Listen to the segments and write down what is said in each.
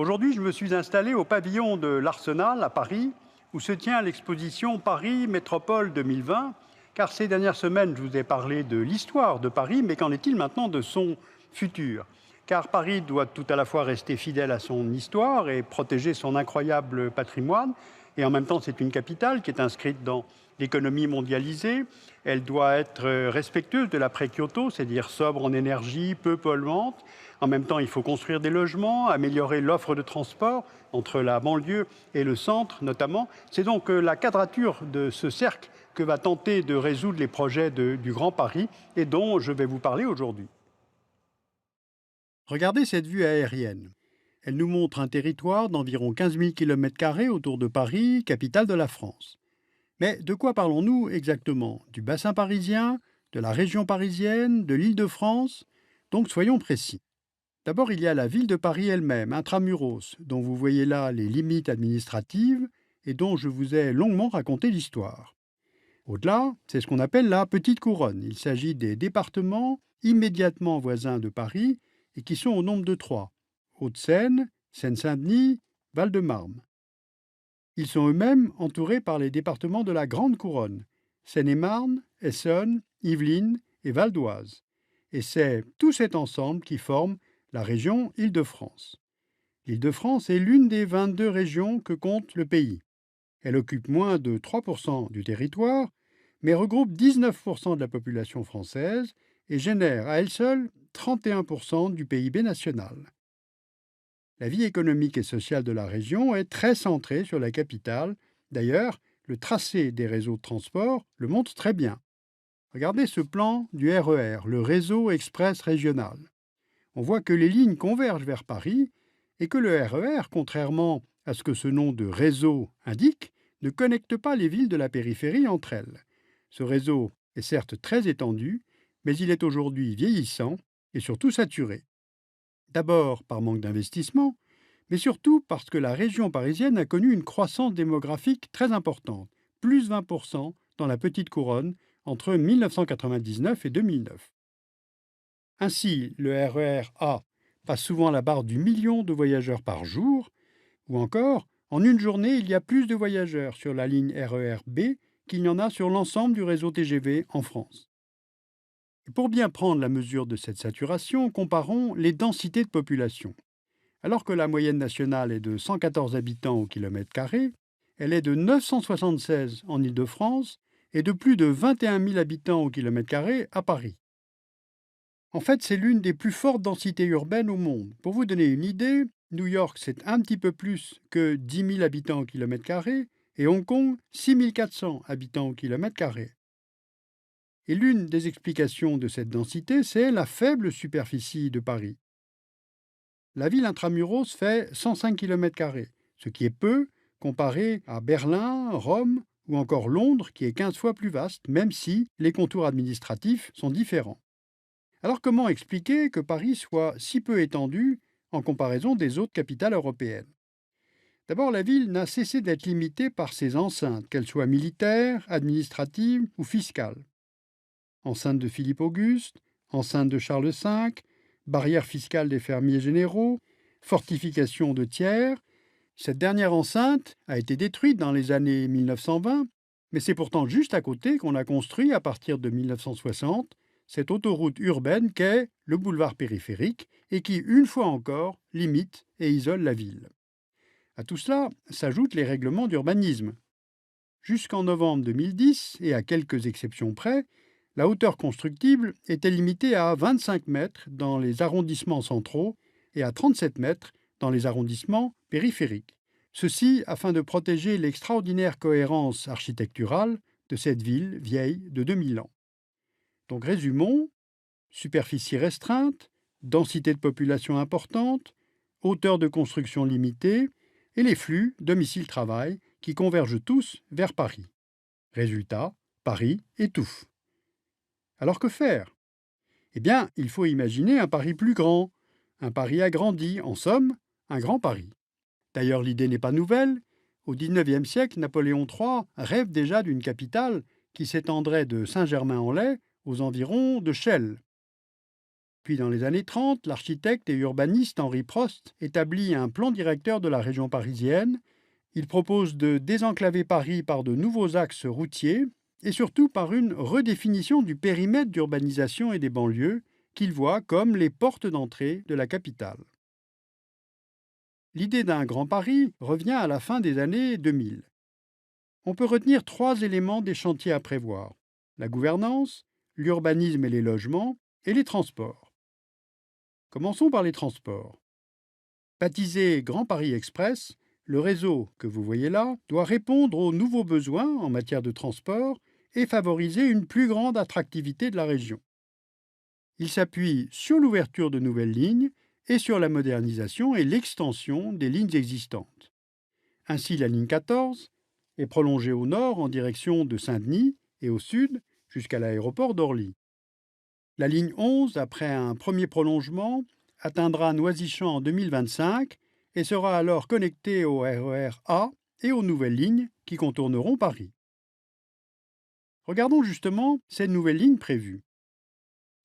Aujourd'hui, je me suis installé au pavillon de l'Arsenal à Paris, où se tient l'exposition Paris Métropole 2020. Car ces dernières semaines, je vous ai parlé de l'histoire de Paris, mais qu'en est-il maintenant de son futur? Car Paris doit tout à la fois rester fidèle à son histoire et protéger son incroyable patrimoine. Et en même temps, c'est une capitale qui est inscrite dans l'économie mondialisée. Elle doit être respectueuse de l'après-Kyoto, c'est-à-dire sobre en énergie, peu polluante. En même temps, il faut construire des logements, améliorer l'offre de transport entre la banlieue et le centre notamment. C'est donc la quadrature de ce cercle que va tenter de résoudre les projets du Grand Paris et dont je vais vous parler aujourd'hui. Regardez cette vue aérienne. Elle nous montre un territoire d'environ 15 000 km² autour de Paris, capitale de la France. Mais de quoi parlons-nous exactement? Du bassin parisien, de la région parisienne, de l'Île-de-France? Donc soyons précis. D'abord, il y a la ville de Paris elle-même, intramuros, dont vous voyez là les limites administratives et dont je vous ai longuement raconté l'histoire. Au-delà, c'est ce qu'on appelle la petite couronne. Il s'agit des départements immédiatement voisins de Paris et qui sont au nombre de trois: Hauts-de-Seine, Seine-Saint-Denis, Val-de-Marne. Ils sont eux-mêmes entourés par les départements de la Grande Couronne: Seine-et-Marne, Essonne, Yvelines et Val d'Oise. Et c'est tout cet ensemble qui forme la région Île-de-France. L'Île-de-France est l'une des 22 régions que compte le pays. Elle occupe moins de 3% du territoire, mais regroupe 19% de la population française et génère à elle seule 31% du PIB national. La vie économique et sociale de la région est très centrée sur la capitale. D'ailleurs, le tracé des réseaux de transport le montre très bien. Regardez ce plan du RER, le réseau express régional. On voit que les lignes convergent vers Paris et que le RER, contrairement à ce que ce nom de réseau indique, ne connecte pas les villes de la périphérie entre elles. Ce réseau est certes très étendu, mais il est aujourd'hui vieillissant et surtout saturé. D'abord par manque d'investissement, mais surtout parce que la région parisienne a connu une croissance démographique très importante, plus 20% dans la petite couronne entre 1999 et 2009. Ainsi, le RER A passe souvent la barre du million de voyageurs par jour, ou encore, en une journée, il y a plus de voyageurs sur la ligne RER B qu'il n'y en a sur l'ensemble du réseau TGV en France. Et pour bien prendre la mesure de cette saturation, comparons les densités de population. Alors que la moyenne nationale est de 114 habitants au kilomètre carré, elle est de 976 en Île-de-France et de plus de 21 000 habitants au kilomètre carré à Paris. En fait, c'est l'une des plus fortes densités urbaines au monde. Pour vous donner une idée, New York, c'est un petit peu plus que 10 000 habitants au kilomètre carré et Hong Kong, 6 400 habitants au kilomètre carré. Et l'une des explications de cette densité, c'est la faible superficie de Paris. La ville intramuros fait 105 km², ce qui est peu comparé à Berlin, Rome ou encore Londres, qui est 15 fois plus vaste, même si les contours administratifs sont différents. Alors comment expliquer que Paris soit si peu étendue en comparaison des autres capitales européennes? D'abord, la ville n'a cessé d'être limitée par ses enceintes, qu'elles soient militaires, administratives ou fiscales. Enceinte de Philippe-Auguste, enceinte de Charles V, barrière fiscale des fermiers généraux, fortification de Thiers. Cette dernière enceinte a été détruite dans les années 1920, mais c'est pourtant juste à côté qu'on a construit, à partir de 1960, cette autoroute urbaine qu'est le boulevard périphérique et qui, une fois encore, limite et isole la ville. À tout cela s'ajoutent les règlements d'urbanisme. Jusqu'en novembre 2010, et à quelques exceptions près, la hauteur constructible était limitée à 25 mètres dans les arrondissements centraux et à 37 mètres dans les arrondissements périphériques. Ceci afin de protéger l'extraordinaire cohérence architecturale de cette ville vieille de 2000 ans. Donc résumons: superficie restreinte, densité de population importante, hauteur de construction limitée et les flux domicile-travail qui convergent tous vers Paris. Résultat, Paris étouffe. Alors que faire? Eh bien, il faut imaginer un Paris plus grand, un Paris agrandi, en somme, un grand Paris. D'ailleurs, l'idée n'est pas nouvelle. Au XIXe siècle, Napoléon III rêve déjà d'une capitale qui s'étendrait de Saint-Germain-en-Laye aux environs de Chelles. Puis dans les années 30, l'architecte et urbaniste Henri Prost établit un plan directeur de la région parisienne. Il propose de désenclaver Paris par de nouveaux axes routiers et surtout par une redéfinition du périmètre d'urbanisation et des banlieues qu'il voit comme les portes d'entrée de la capitale. L'idée d'un Grand Paris revient à la fin des années 2000. On peut retenir trois éléments des chantiers à prévoir: la gouvernance, l'urbanisme et les logements, et les transports. Commençons par les transports. Baptisé Grand Paris Express, le réseau que vous voyez là doit répondre aux nouveaux besoins en matière de transport et favoriser une plus grande attractivité de la région. Il s'appuie sur l'ouverture de nouvelles lignes et sur la modernisation et l'extension des lignes existantes. Ainsi, la ligne 14 est prolongée au nord en direction de Saint-Denis et au sud jusqu'à l'aéroport d'Orly. La ligne 11, après un premier prolongement, atteindra Noisy-Champs en 2025 et sera alors connectée au RER A et aux nouvelles lignes qui contourneront Paris. Regardons justement ces nouvelles lignes prévues.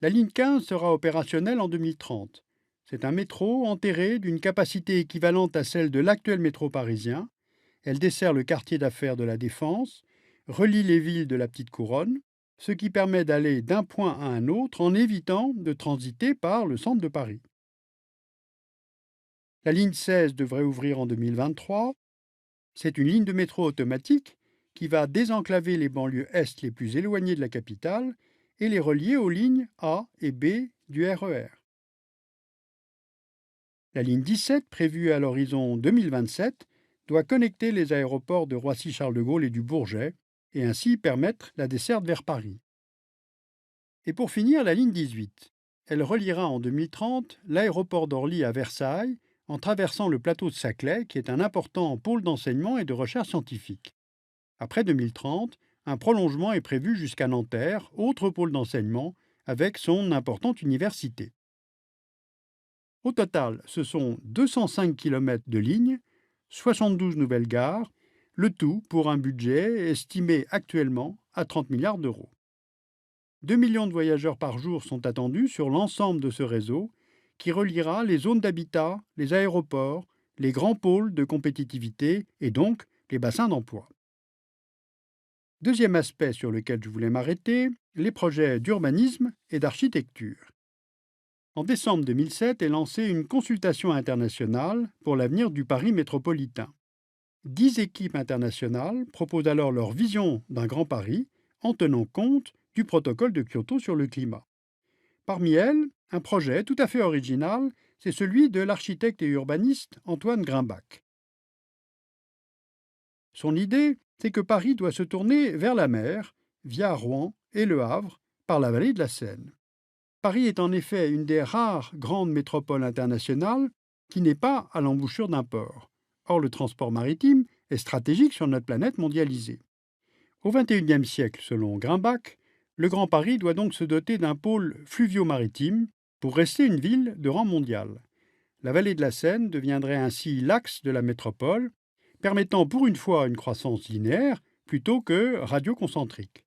La ligne 15 sera opérationnelle en 2030. C'est un métro enterré d'une capacité équivalente à celle de l'actuel métro parisien. Elle dessert le quartier d'affaires de la Défense, relie les villes de la Petite Couronne, ce qui permet d'aller d'un point à un autre en évitant de transiter par le centre de Paris. La ligne 16 devrait ouvrir en 2023. C'est une ligne de métro automatique qui va désenclaver les banlieues est les plus éloignées de la capitale et les relier aux lignes A et B du RER. La ligne 17, prévue à l'horizon 2027, doit connecter les aéroports de Roissy-Charles de Gaulle et du Bourget et ainsi permettre la desserte vers Paris. Et pour finir, la ligne 18. Elle reliera en 2030 l'aéroport d'Orly à Versailles en traversant le plateau de Saclay, qui est un important pôle d'enseignement et de recherche scientifique. Après 2030, un prolongement est prévu jusqu'à Nanterre, autre pôle d'enseignement, avec son importante université. Au total, ce sont 205 km de lignes, 72 nouvelles gares, le tout pour un budget estimé actuellement à 30 milliards d'euros. 2 millions de voyageurs par jour sont attendus sur l'ensemble de ce réseau qui reliera les zones d'habitat, les aéroports, les grands pôles de compétitivité et donc les bassins d'emploi. Deuxième aspect sur lequel je voulais m'arrêter, les projets d'urbanisme et d'architecture. En décembre 2007 est lancée une consultation internationale pour l'avenir du Paris métropolitain. 10 équipes internationales proposent alors leur vision d'un Grand Paris en tenant compte du protocole de Kyoto sur le climat. Parmi elles, un projet tout à fait original, c'est celui de l'architecte et urbaniste Antoine Grimbach. Son idée, c'est que Paris doit se tourner vers la mer, via Rouen et Le Havre, par la vallée de la Seine. Paris est en effet une des rares grandes métropoles internationales qui n'est pas à l'embouchure d'un port. Or, le transport maritime est stratégique sur notre planète mondialisée. Au XXIe siècle, selon Grimbach, le Grand Paris doit donc se doter d'un pôle fluvio-maritime pour rester une ville de rang mondial. La vallée de la Seine deviendrait ainsi l'axe de la métropole, permettant pour une fois une croissance linéaire plutôt que radioconcentrique.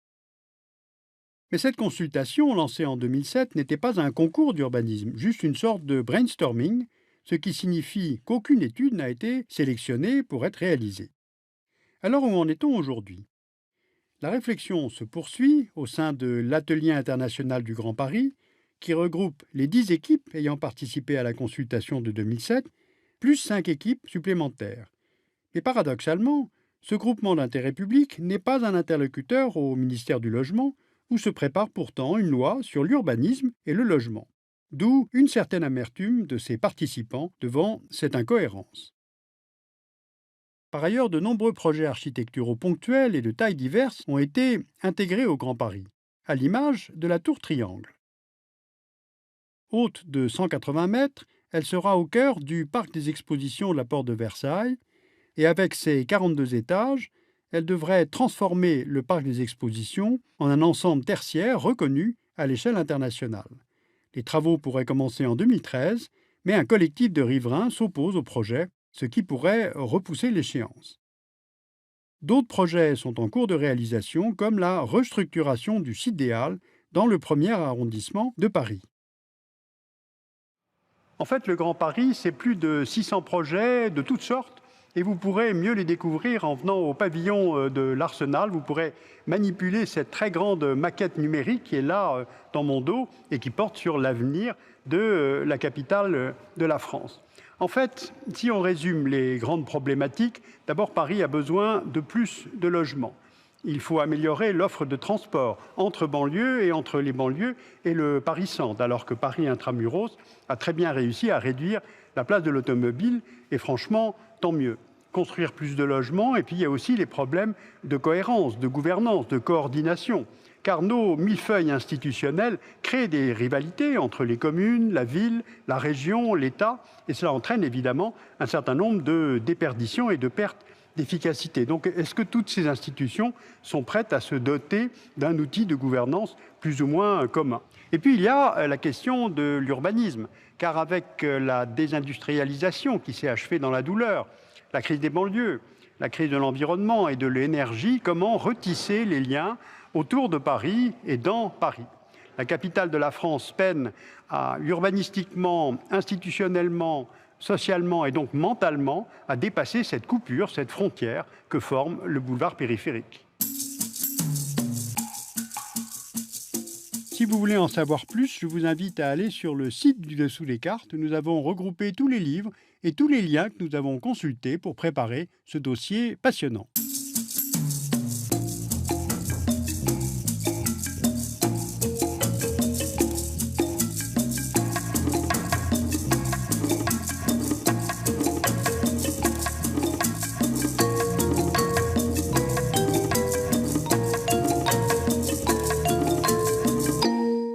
Mais cette consultation, lancée en 2007, n'était pas un concours d'urbanisme, juste une sorte de brainstorming, ce qui signifie qu'aucune étude n'a été sélectionnée pour être réalisée. Alors où en est-on aujourd'hui ? La réflexion se poursuit au sein de l'Atelier international du Grand Paris, qui regroupe les 10 équipes ayant participé à la consultation de 2007, plus 5 équipes supplémentaires. Mais paradoxalement, ce groupement d'intérêt public n'est pas un interlocuteur au ministère du Logement, où se prépare pourtant une loi sur l'urbanisme et le logement. D'où une certaine amertume de ses participants devant cette incohérence. Par ailleurs, de nombreux projets architecturaux ponctuels et de tailles diverses ont été intégrés au Grand Paris, à l'image de la tour Triangle. Haute de 180 mètres, elle sera au cœur du parc des expositions de la Porte de Versailles, et avec ses 42 étages, elle devrait transformer le parc des expositions en un ensemble tertiaire reconnu à l'échelle internationale. Les travaux pourraient commencer en 2013, mais un collectif de riverains s'oppose au projet, ce qui pourrait repousser l'échéance. D'autres projets sont en cours de réalisation, comme la restructuration du site des Halles dans le premier arrondissement de Paris. En fait, le Grand Paris, c'est plus de 600 projets de toutes sortes et vous pourrez mieux les découvrir en venant au pavillon de l'Arsenal. Vous pourrez manipuler cette très grande maquette numérique qui est là dans mon dos et qui porte sur l'avenir de la capitale de la France. En fait, si on résume les grandes problématiques, d'abord Paris a besoin de plus de logements. Il faut améliorer l'offre de transport entre banlieues et entre les banlieues et le Paris-Centre, alors que Paris Intramuros a très bien réussi à réduire la place de l'automobile, et franchement, tant mieux. Construire plus de logements, et puis il y a aussi les problèmes de cohérence, de gouvernance, de coordination, car nos millefeuilles institutionnels créent des rivalités entre les communes, la ville, la région, l'État, et cela entraîne évidemment un certain nombre de déperditions et de pertes d'efficacité. Donc, est-ce que toutes ces institutions sont prêtes à se doter d'un outil de gouvernance plus ou moins commun? Et puis, il y a la question de l'urbanisme, car avec la désindustrialisation qui s'est achevée dans la douleur, la crise des banlieues, la crise de l'environnement et de l'énergie, comment retisser les liens autour de Paris et dans Paris? La capitale de la France peine à urbanistiquement, institutionnellement, socialement et donc mentalement à dépasser cette coupure, cette frontière que forme le boulevard périphérique. Si vous voulez en savoir plus, je vous invite à aller sur le site du Dessous des cartes. Nous avons regroupé tous les livres et tous les liens que nous avons consultés pour préparer ce dossier passionnant.